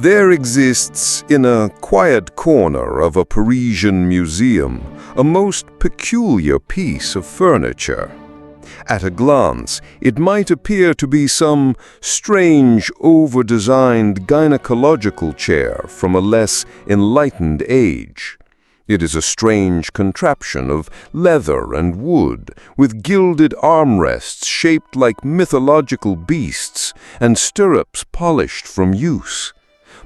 There exists, in a quiet corner of a Parisian museum, a most peculiar piece of furniture. At a glance, it might appear to be some strange, over-designed gynecological chair from a less enlightened age. It is a strange contraption of leather and wood, with gilded armrests shaped like mythological beasts and stirrups polished from use.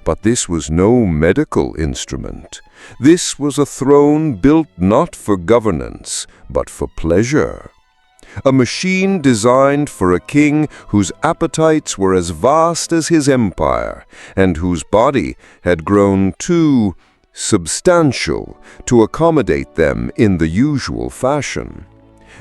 But this was no medical instrument. This was a throne built not for governance, but for pleasure. A machine designed for a king whose appetites were as vast as his empire, and whose body had grown too substantial to accommodate them in the usual fashion.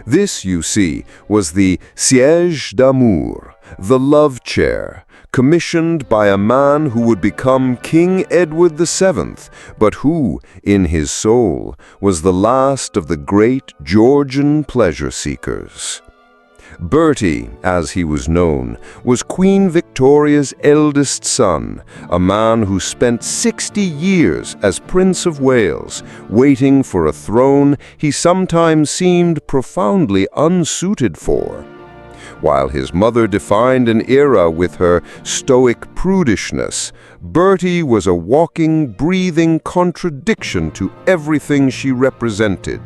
This, you see, was the siège d'amour, the love chair, commissioned by a man who would become King Edward VII, but who, in his soul, was the last of the great Georgian pleasure-seekers. Bertie, as he was known, was Queen Victoria's eldest son, a man who spent 60 years as Prince of Wales, waiting for a throne he sometimes seemed profoundly unsuited for. While his mother defined an era with her stoic prudishness, Bertie was a walking, breathing contradiction to everything she represented.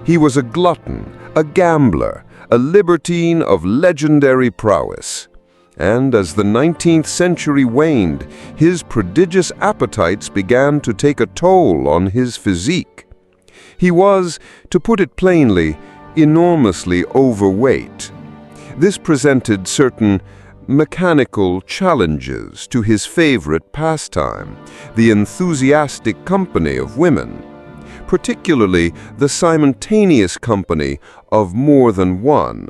He was a glutton, a gambler, a libertine of legendary prowess. And as the 19th century waned, his prodigious appetites began to take a toll on his physique. He was, to put it plainly, enormously overweight. This presented certain mechanical challenges to his favorite pastime, the enthusiastic company of women, particularly the simultaneous company of more than one.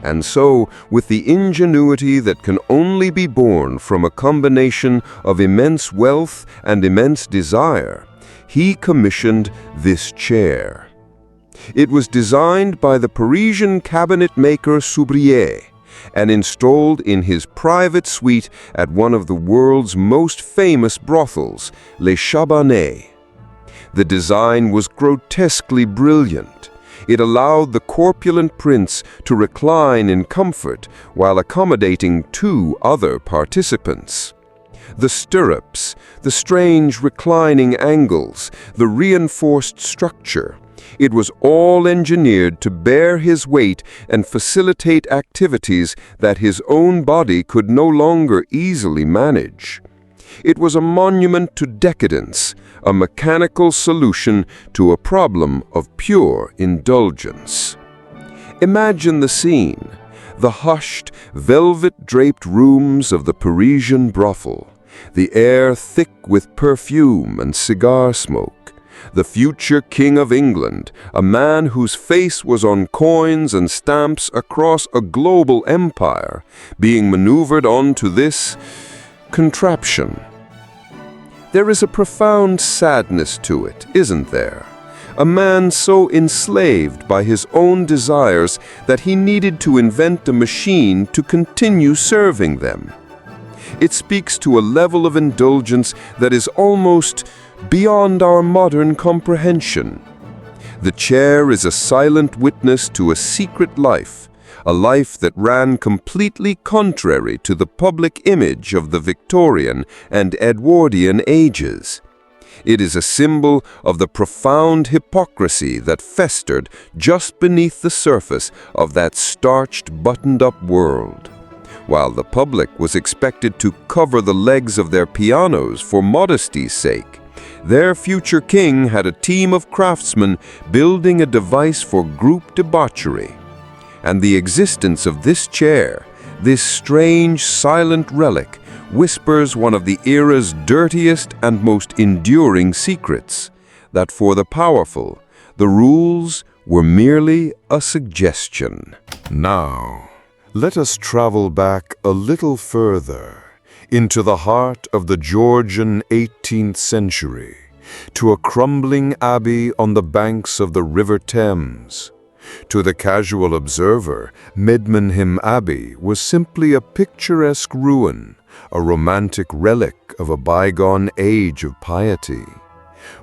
And so, with the ingenuity that can only be born from a combination of immense wealth and immense desire, he commissioned this chair. It was designed by the Parisian cabinet maker Soubrier and installed in his private suite at one of the world's most famous brothels, Les Chabanais. The design was grotesquely brilliant. It allowed the corpulent prince to recline in comfort while accommodating two other participants. The stirrups, the strange reclining angles, the reinforced structure, it was all engineered to bear his weight and facilitate activities that his own body could no longer easily manage. It was a monument to decadence, a mechanical solution to a problem of pure indulgence. Imagine the scene, the hushed, velvet-draped rooms of the Parisian brothel, the air thick with perfume and cigar smoke. The future King of England, a man whose face was on coins and stamps across a global empire, being maneuvered onto this contraption. There is a profound sadness to it, isn't there? A man so enslaved by his own desires that he needed to invent a machine to continue serving them. It speaks to a level of indulgence that is almost beyond our modern comprehension. The chair is a silent witness to a secret life, a life that ran completely contrary to the public image of the Victorian and Edwardian ages. It is a symbol of the profound hypocrisy that festered just beneath the surface of that starched, buttoned-up world. While the public was expected to cover the legs of their pianos for modesty's sake, their future king had a team of craftsmen building a device for group debauchery. And the existence of this chair, this strange, silent relic, whispers one of the era's dirtiest and most enduring secrets, that for the powerful, the rules were merely a suggestion. Now, let us travel back a little further into the heart of the Georgian 18th century, to a crumbling abbey on the banks of the River Thames. To the casual observer, Medmenham Abbey was simply a picturesque ruin, a romantic relic of a bygone age of piety.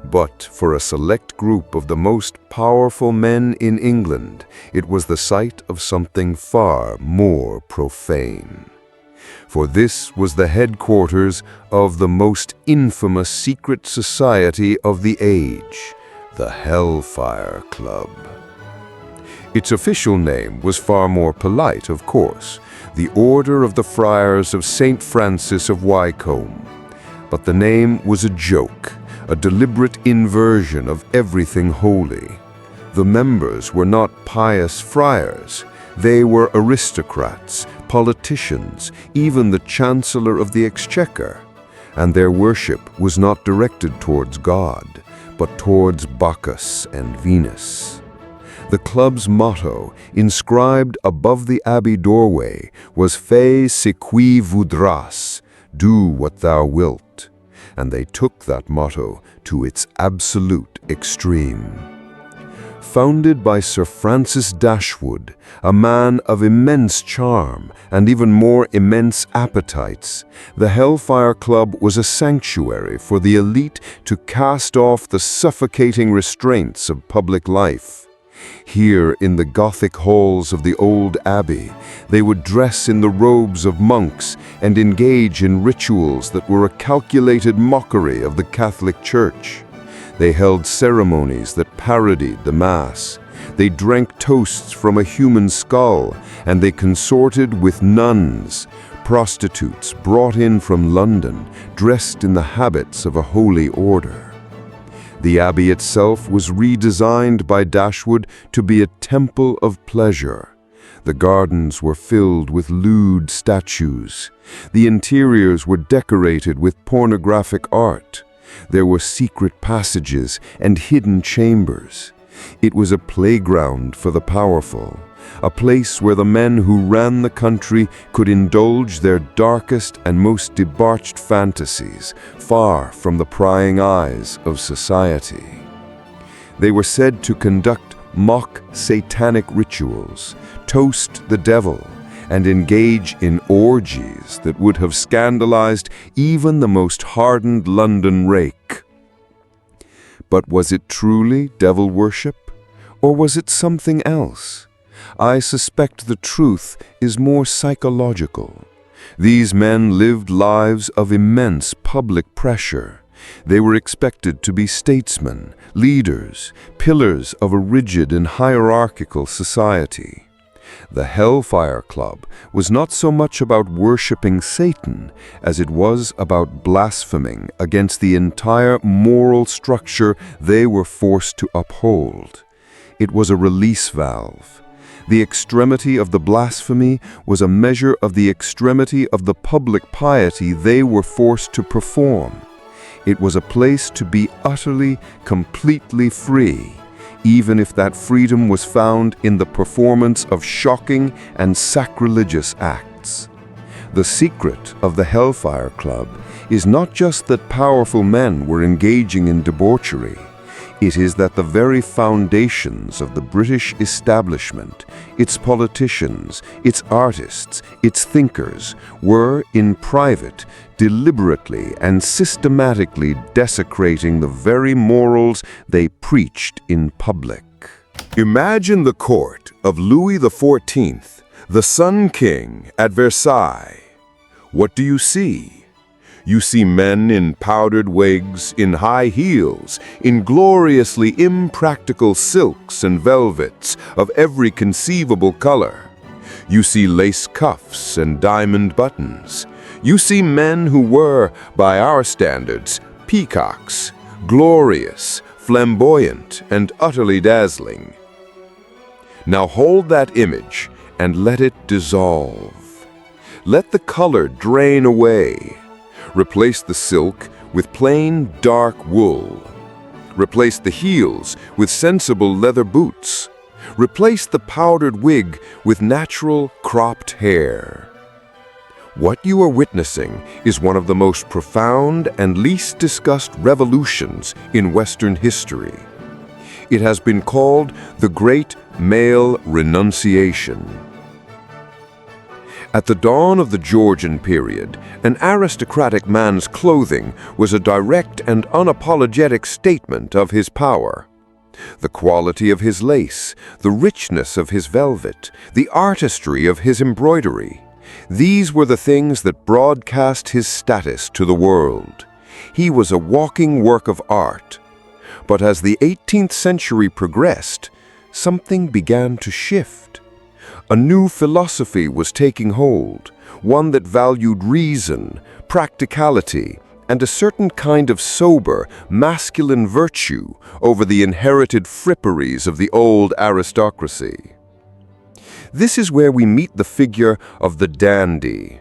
But for a select group of the most powerful men in England, it was the site of something far more profane. For this was the headquarters of the most infamous secret society of the age, the Hellfire Club. Its official name was far more polite, of course, the Order of the Friars of St. Francis of Wycombe. But the name was a joke, a deliberate inversion of everything holy. The members were not pious friars. They were aristocrats, politicians, even the Chancellor of the Exchequer. And their worship was not directed towards God, but towards Bacchus and Venus. The club's motto, inscribed above the Abbey doorway, was Fais ce qui voudras, do what thou wilt. And they took that motto to its absolute extreme. Founded by Sir Francis Dashwood, a man of immense charm and even more immense appetites, the Hellfire Club was a sanctuary for the elite to cast off the suffocating restraints of public life. Here in the Gothic halls of the old Abbey, they would dress in the robes of monks and engage in rituals that were a calculated mockery of the Catholic Church. They held ceremonies that parodied the Mass. They drank toasts from a human skull, and they consorted with nuns, prostitutes brought in from London, dressed in the habits of a holy order. The Abbey itself was redesigned by Dashwood to be a temple of pleasure. The gardens were filled with lewd statues. The interiors were decorated with pornographic art. There were secret passages and hidden chambers. It was a playground for the powerful, a place where the men who ran the country could indulge their darkest and most debauched fantasies, far from the prying eyes of society. They were said to conduct mock satanic rituals, toast the devil, and engage in orgies that would have scandalized even the most hardened London rake. But was it truly devil worship, or was it something else? I suspect the truth is more psychological. These men lived lives of immense public pressure. They were expected to be statesmen, leaders, pillars of a rigid and hierarchical society. The Hellfire Club was not so much about worshipping Satan as it was about blaspheming against the entire moral structure they were forced to uphold. It was a release valve. The extremity of the blasphemy was a measure of the extremity of the public piety they were forced to perform. It was a place to be utterly, completely free, even if that freedom was found in the performance of shocking and sacrilegious acts. The secret of the Hellfire Club is not just that powerful men were engaging in debauchery. It is that the very foundations of the British establishment, its politicians, its artists, its thinkers, were, in private, deliberately and systematically desecrating the very morals they preached in public. Imagine the court of Louis XIV, the Sun King, at Versailles. What do you see? You see men in powdered wigs, in high heels, in gloriously impractical silks and velvets of every conceivable color. You see lace cuffs and diamond buttons. You see men who were, by our standards, peacocks, glorious, flamboyant, and utterly dazzling. Now hold that image and let it dissolve. Let the color drain away. Replace the silk with plain, dark wool. Replace the heels with sensible leather boots. Replace the powdered wig with natural, cropped hair. What you are witnessing is one of the most profound and least discussed revolutions in Western history. It has been called the Great Male Renunciation. At the dawn of the Georgian period, an aristocratic man's clothing was a direct and unapologetic statement of his power. The quality of his lace, the richness of his velvet, the artistry of his embroidery, these were the things that broadcast his status to the world. He was a walking work of art. But as the 18th century progressed, something began to shift. A new philosophy was taking hold, one that valued reason, practicality, and a certain kind of sober, masculine virtue over the inherited fripperies of the old aristocracy. This is where we meet the figure of the dandy.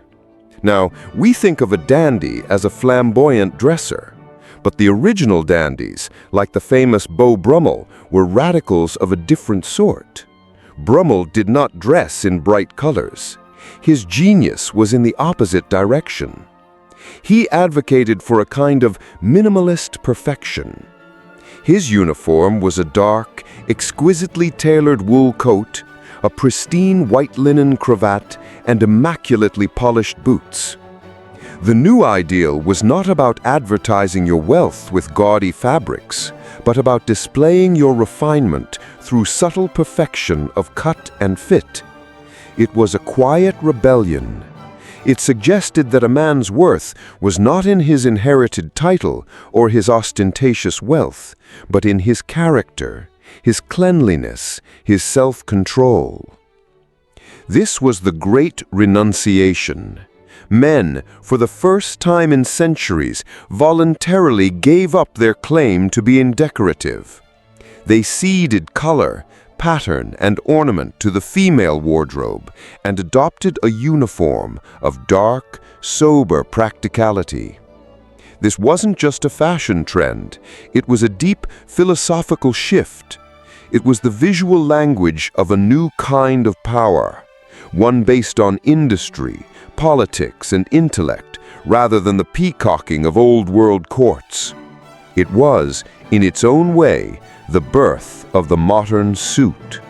Now, we think of a dandy as a flamboyant dresser, but the original dandies, like the famous Beau Brummel, were radicals of a different sort. Brummel did not dress in bright colors. His genius was in the opposite direction. He advocated for a kind of minimalist perfection. His uniform was a dark, exquisitely tailored wool coat, a pristine white linen cravat, and immaculately polished boots. The new ideal was not about advertising your wealth with gaudy fabrics, but about displaying your refinement through subtle perfection of cut and fit. It was a quiet rebellion. It suggested that a man's worth was not in his inherited title or his ostentatious wealth, but in his character, his cleanliness, his self-control. This was the great Renunciation. Men, for the first time in centuries, voluntarily gave up their claim to being decorative. They ceded color, pattern, and ornament to the female wardrobe and adopted a uniform of dark, sober practicality. This wasn't just a fashion trend, it was a deep philosophical shift. It was the visual language of a new kind of power, one based on industry, politics, and intellect, rather than the peacocking of old-world courts. It was, in its own way, the birth of the modern suit.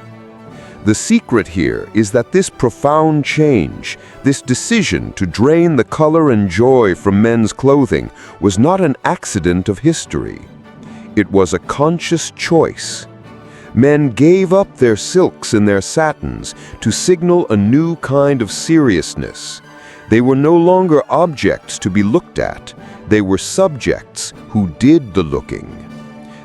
The secret here is that this profound change, this decision to drain the color and joy from men's clothing, was not an accident of history. It was a conscious choice. Men gave up their silks and their satins to signal a new kind of seriousness. They were no longer objects to be looked at. They were subjects who did the looking.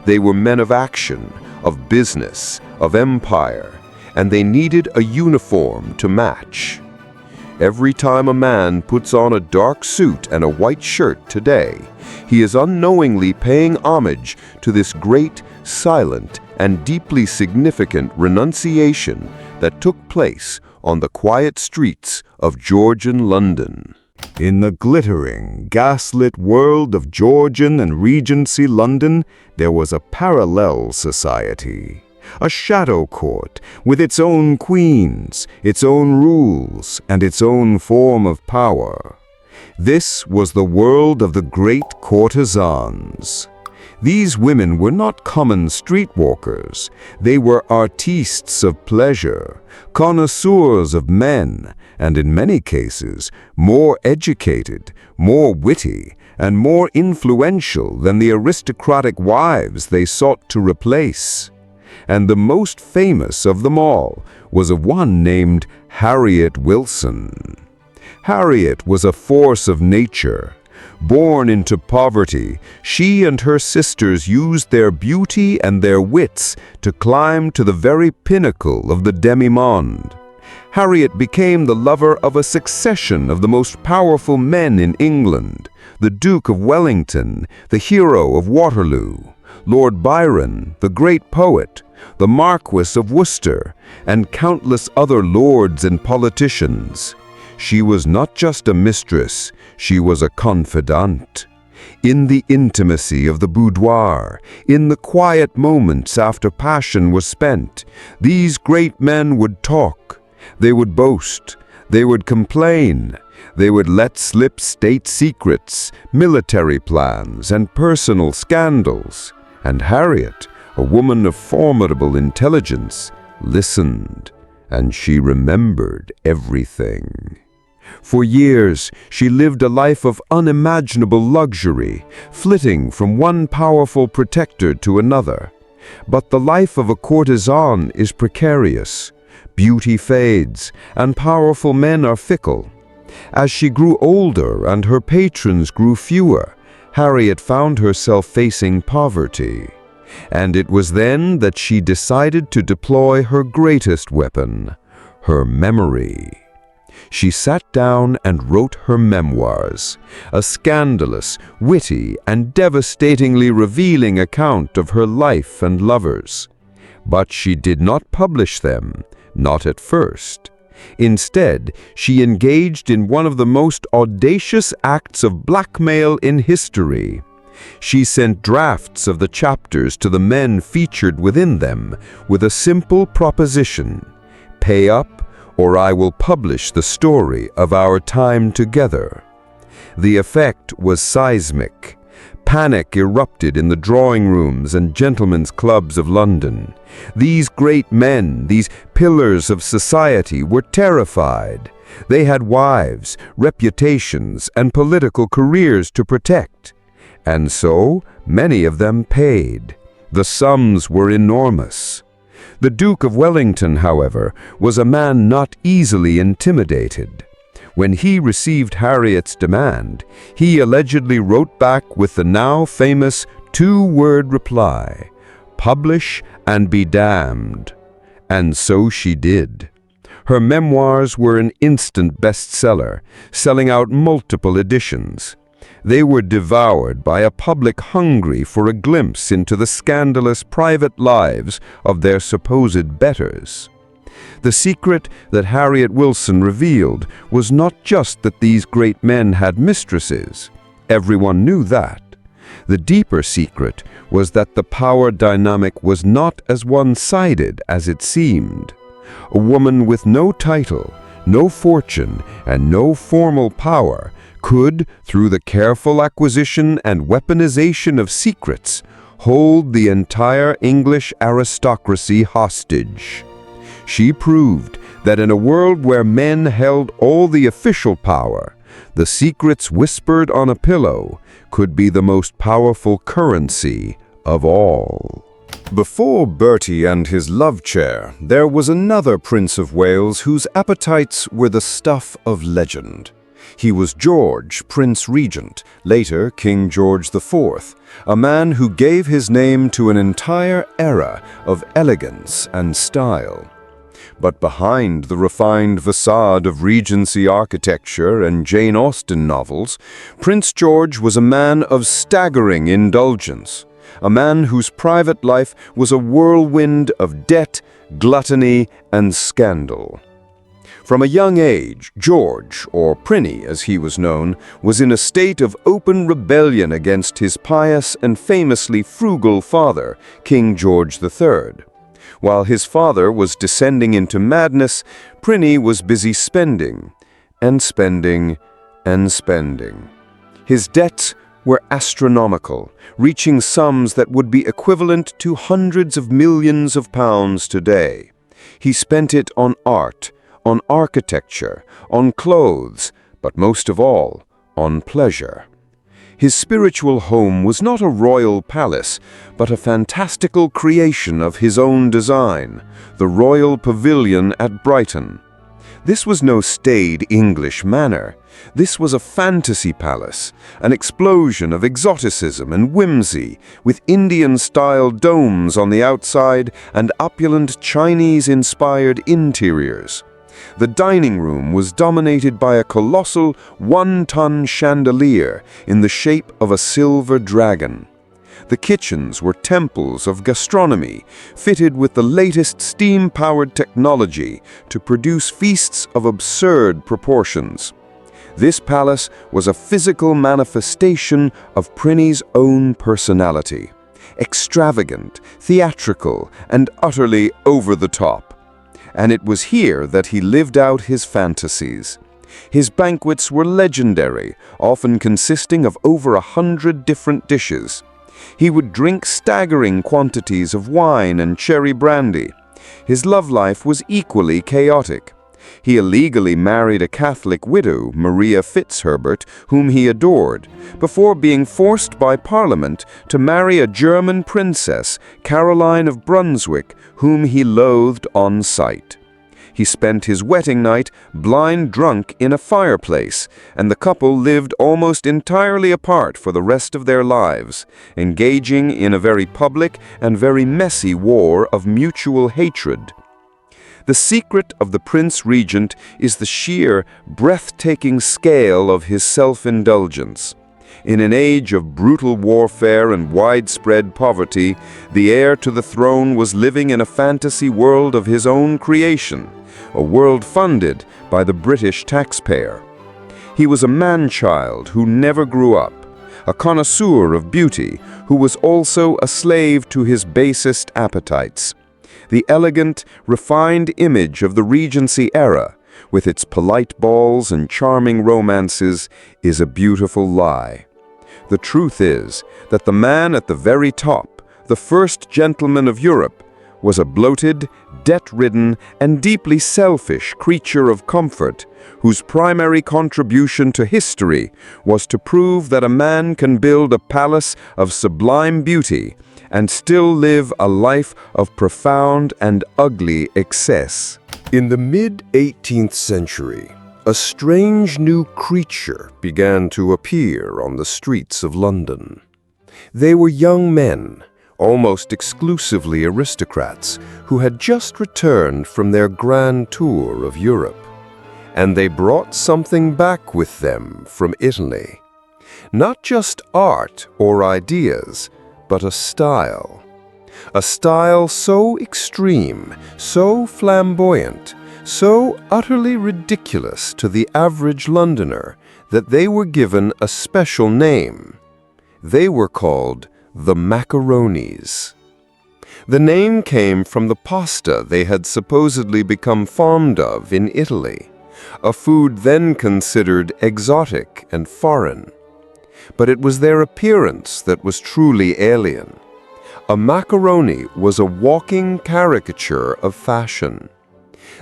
They were men of action, of business, of empire, and they needed a uniform to match. Every time a man puts on a dark suit and a white shirt today, he is unknowingly paying homage to this great, silent, and deeply significant renunciation that took place on the quiet streets of Georgian London. In the glittering, gaslit world of Georgian and Regency London, there was a parallel society. A shadow court with its own queens, its own rules, and its own form of power. This was the world of the great courtesans. These women were not common streetwalkers. They were artistes of pleasure, connoisseurs of men, and in many cases, more educated, more witty, and more influential than the aristocratic wives they sought to replace. And the most famous of them all was one named Harriet Wilson. Harriet was a force of nature. Born into poverty, she and her sisters used their beauty and their wits to climb to the very pinnacle of the demi-monde. Harriet became the lover of a succession of the most powerful men in England, the Duke of Wellington, the hero of Waterloo, Lord Byron, the great poet, the Marquis of Worcester, and countless other lords and politicians. She was not just a mistress, she was a confidante. In the intimacy of the boudoir, in the quiet moments after passion was spent, these great men would talk, they would boast, they would complain, they would let slip state secrets, military plans, and personal scandals. And Harriet, a woman of formidable intelligence, listened, and she remembered everything. For years, she lived a life of unimaginable luxury, flitting from one powerful protector to another. But the life of a courtesan is precarious. Beauty fades, and powerful men are fickle. As she grew older and her patrons grew fewer, Harriet found herself facing poverty. And it was then that she decided to deploy her greatest weapon, her memory. She sat down and wrote her memoirs, a scandalous, witty, and devastatingly revealing account of her life and lovers. But she did not publish them, not at first. Instead, she engaged in one of the most audacious acts of blackmail in history. She sent drafts of the chapters to the men featured within them with a simple proposition: pay up, or I will publish the story of our time together. The effect was seismic. Panic erupted in the drawing rooms and gentlemen's clubs of London. These great men, these pillars of society, were terrified. They had wives, reputations, and political careers to protect. And so, many of them paid. The sums were enormous. The Duke of Wellington, however, was a man not easily intimidated. When he received Harriet's demand, he allegedly wrote back with the now famous two-word reply: "Publish and be damned." And so she did. Her memoirs were an instant bestseller, selling out multiple editions. They were devoured by a public hungry for a glimpse into the scandalous private lives of their supposed betters. The secret that Harriet Wilson revealed was not just that these great men had mistresses. Everyone knew that. The deeper secret was that the power dynamic was not as one-sided as it seemed. A woman with no title, no fortune, and no formal power could, through the careful acquisition and weaponization of secrets, hold the entire English aristocracy hostage. She proved that in a world where men held all the official power, the secrets whispered on a pillow could be the most powerful currency of all. Before Bertie and his love chair, there was another Prince of Wales whose appetites were the stuff of legend. He was George, Prince Regent, later King George IV, a man who gave his name to an entire era of elegance and style. But behind the refined facade of Regency architecture and Jane Austen novels, Prince George was a man of staggering indulgence, a man whose private life was a whirlwind of debt, gluttony, and scandal. From a young age, George, or Prinny as he was known, was in a state of open rebellion against his pious and famously frugal father, King George III. While his father was descending into madness, Prinny was busy spending, and spending, and spending. His debts were astronomical, reaching sums that would be equivalent to hundreds of millions of pounds today. He spent it on art, on architecture, on clothes, but most of all, on pleasure. His spiritual home was not a royal palace, but a fantastical creation of his own design, the Royal Pavilion at Brighton. This was no staid English manor. This was a fantasy palace, an explosion of exoticism and whimsy, with Indian-style domes on the outside and opulent Chinese-inspired interiors. The dining room was dominated by a colossal one-ton chandelier in the shape of a silver dragon. The kitchens were temples of gastronomy, fitted with the latest steam-powered technology to produce feasts of absurd proportions. This palace was a physical manifestation of Prinny's own personality, extravagant, theatrical, and utterly over-the-top. And it was here that he lived out his fantasies. His banquets were legendary, often consisting of over 100 different dishes. He would drink staggering quantities of wine and cherry brandy. His love life was equally chaotic. He illegally married a Catholic widow, Maria Fitzherbert, whom he adored, before being forced by Parliament to marry a German princess, Caroline of Brunswick, whom he loathed on sight. He spent his wedding night blind drunk in a fireplace, and the couple lived almost entirely apart for the rest of their lives, engaging in a very public and very messy war of mutual hatred. The secret of the Prince Regent is the sheer, breathtaking scale of his self-indulgence. In an age of brutal warfare and widespread poverty, the heir to the throne was living in a fantasy world of his own creation, a world funded by the British taxpayer. He was a man-child who never grew up, a connoisseur of beauty who was also a slave to his basest appetites. The elegant, refined image of the Regency era, with its polite balls and charming romances, is a beautiful lie. The truth is that the man at the very top, the first gentleman of Europe, was a bloated, debt-ridden, and deeply selfish creature of comfort, whose primary contribution to history was to prove that a man can build a palace of sublime beauty and still live a life of profound and ugly excess. In the mid-18th century, a strange new creature began to appear on the streets of London. They were young men, almost exclusively aristocrats, who had just returned from their grand tour of Europe. And they brought something back with them from Italy. Not just art or ideas, but a style. A style so extreme, so flamboyant, so utterly ridiculous to the average Londoner that they were given a special name. They were called the Macaronis. The name came from the pasta they had supposedly become fond of in Italy, a food then considered exotic and foreign. But it was their appearance that was truly alien. A macaroni was a walking caricature of fashion.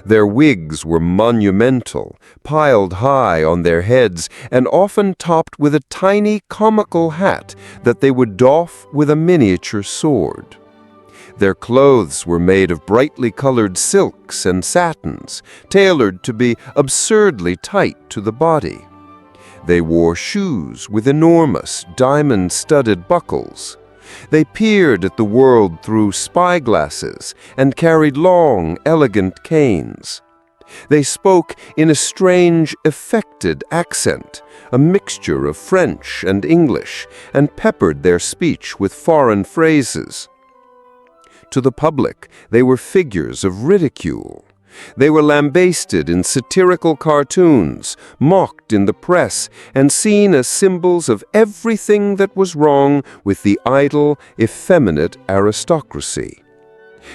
Their wigs were monumental, piled high on their heads, and often topped with a tiny comical hat that they would doff with a miniature sword. Their clothes were made of brightly colored silks and satins, tailored to be absurdly tight to the body. They wore shoes with enormous, diamond-studded buckles. They peered at the world through spyglasses and carried long, elegant canes. They spoke in a strange, affected accent, a mixture of French and English, and peppered their speech with foreign phrases. To the public, they were figures of ridicule. They were lambasted in satirical cartoons, mocked in the press, and seen as symbols of everything that was wrong with the idle, effeminate aristocracy.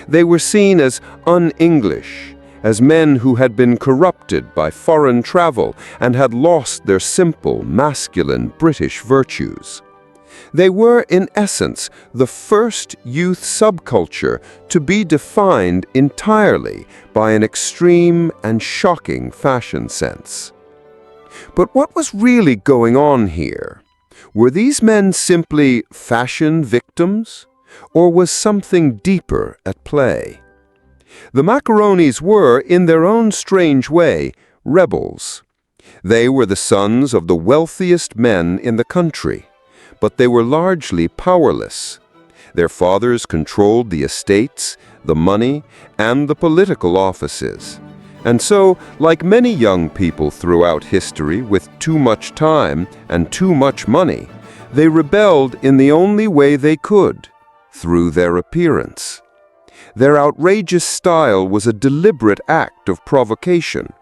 They were seen as un-English, as men who had been corrupted by foreign travel and had lost their simple, masculine British virtues. They were, in essence, the first youth subculture to be defined entirely by an extreme and shocking fashion sense. But what was really going on here? Were these men simply fashion victims, or was something deeper at play? The Macaronis were, in their own strange way, rebels. They were the sons of the wealthiest men in the country, but they were largely powerless. Their fathers controlled the estates, the money, and the political offices. And so, like many young people throughout history with too much time and too much money, they rebelled in the only way they could, through their appearance. Their outrageous style was a deliberate act of provocation.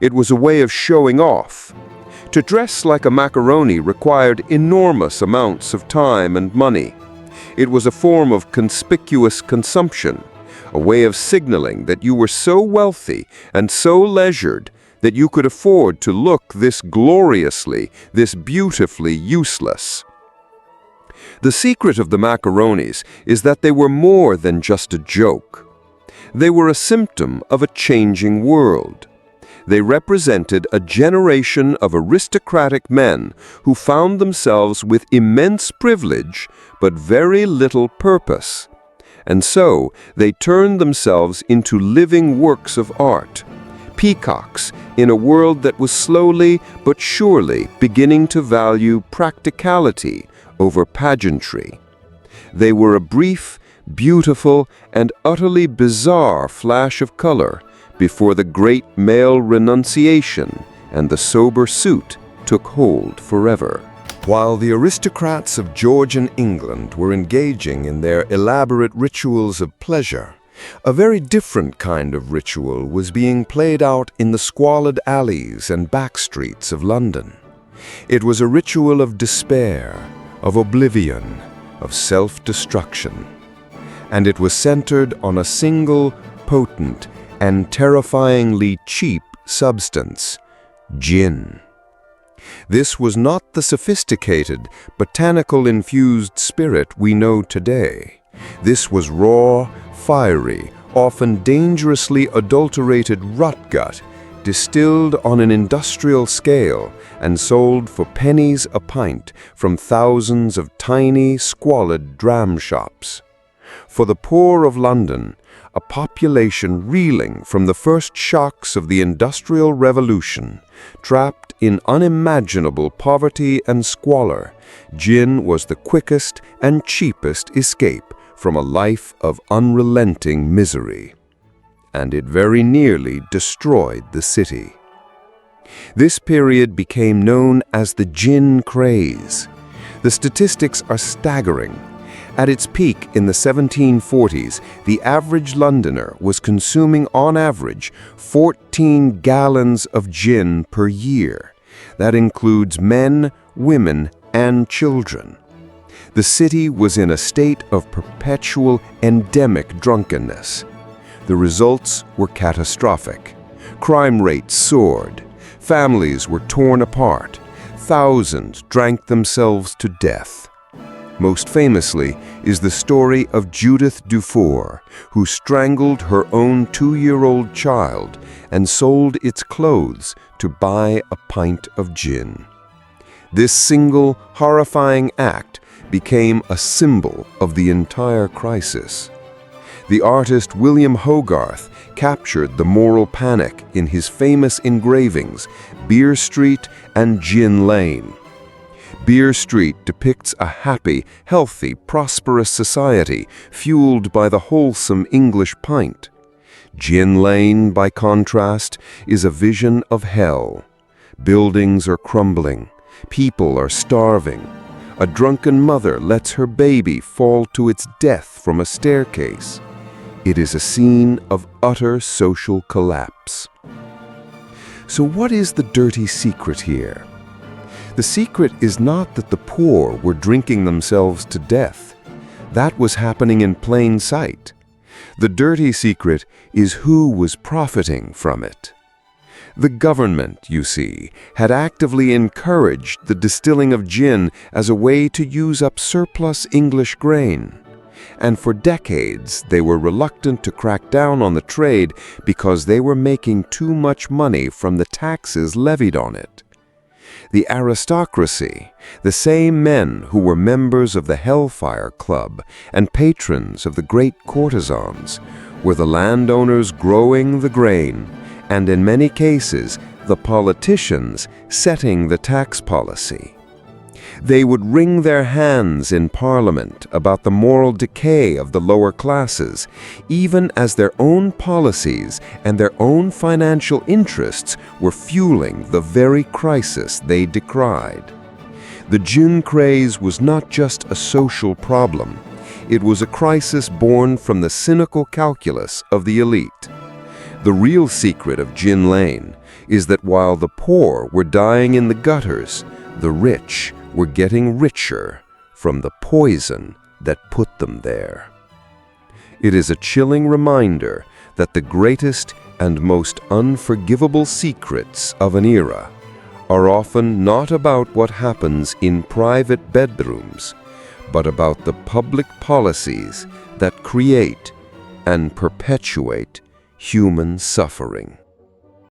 It was a way of showing off. To dress like a macaroni required enormous amounts of time and money. It was a form of conspicuous consumption, a way of signaling that you were so wealthy and so leisured that you could afford to look this gloriously, this beautifully useless. The secret of the Macaronis is that they were more than just a joke. They were a symptom of a changing world. They represented a generation of aristocratic men who found themselves with immense privilege but very little purpose. And so they turned themselves into living works of art, peacocks in a world that was slowly but surely beginning to value practicality over pageantry. They were a brief, beautiful, and utterly bizarre flash of color before the great male renunciation and the sober suit took hold forever. While the aristocrats of Georgian England were engaging in their elaborate rituals of pleasure, a very different kind of ritual was being played out in the squalid alleys and back streets of London. It was a ritual of despair, of oblivion, of self-destruction. And it was centered on a single, potent, and terrifyingly cheap substance, gin. This was not the sophisticated, botanical-infused spirit we know today. This was raw, fiery, often dangerously adulterated rotgut, distilled on an industrial scale and sold for pennies a pint from thousands of tiny, squalid dram shops. For the poor of London, a population reeling from the first shocks of the Industrial Revolution, trapped in unimaginable poverty and squalor, gin was the quickest and cheapest escape from a life of unrelenting misery. And it very nearly destroyed the city. This period became known as the gin craze. The statistics are staggering. At its peak in the 1740s, the average Londoner was consuming on average 14 gallons of gin per year. That includes men, women, and children. The city was in a state of perpetual endemic drunkenness. The results were catastrophic. Crime rates soared. Families were torn apart. Thousands drank themselves to death. Most famously is the story of Judith Dufour, who strangled her own 2-year-old child and sold its clothes to buy a pint of gin. This single, horrifying act became a symbol of the entire crisis. The artist William Hogarth captured the moral panic in his famous engravings, Beer Street and Gin Lane. Beer Street depicts a happy, healthy, prosperous society fueled by the wholesome English pint. Gin Lane, by contrast, is a vision of hell. Buildings are crumbling. People are starving. A drunken mother lets her baby fall to its death from a staircase. It is a scene of utter social collapse. So what is the dirty secret here? The secret is not that the poor were drinking themselves to death. That was happening in plain sight. The dirty secret is who was profiting from it. The government, you see, had actively encouraged the distilling of gin as a way to use up surplus English grain. And for decades they were reluctant to crack down on the trade because they were making too much money from the taxes levied on it. The aristocracy, the same men who were members of the Hellfire Club and patrons of the great courtesans, were the landowners growing the grain, and in many cases, the politicians setting the tax policy. They would wring their hands in Parliament about the moral decay of the lower classes, even as their own policies and their own financial interests were fueling the very crisis they decried. The gin craze was not just a social problem. It was a crisis born from the cynical calculus of the elite. The real secret of Gin Lane is that while the poor were dying in the gutters, the rich were getting richer from the poison that put them there. It is a chilling reminder that the greatest and most unforgivable secrets of an era are often not about what happens in private bedrooms, but about the public policies that create and perpetuate human suffering.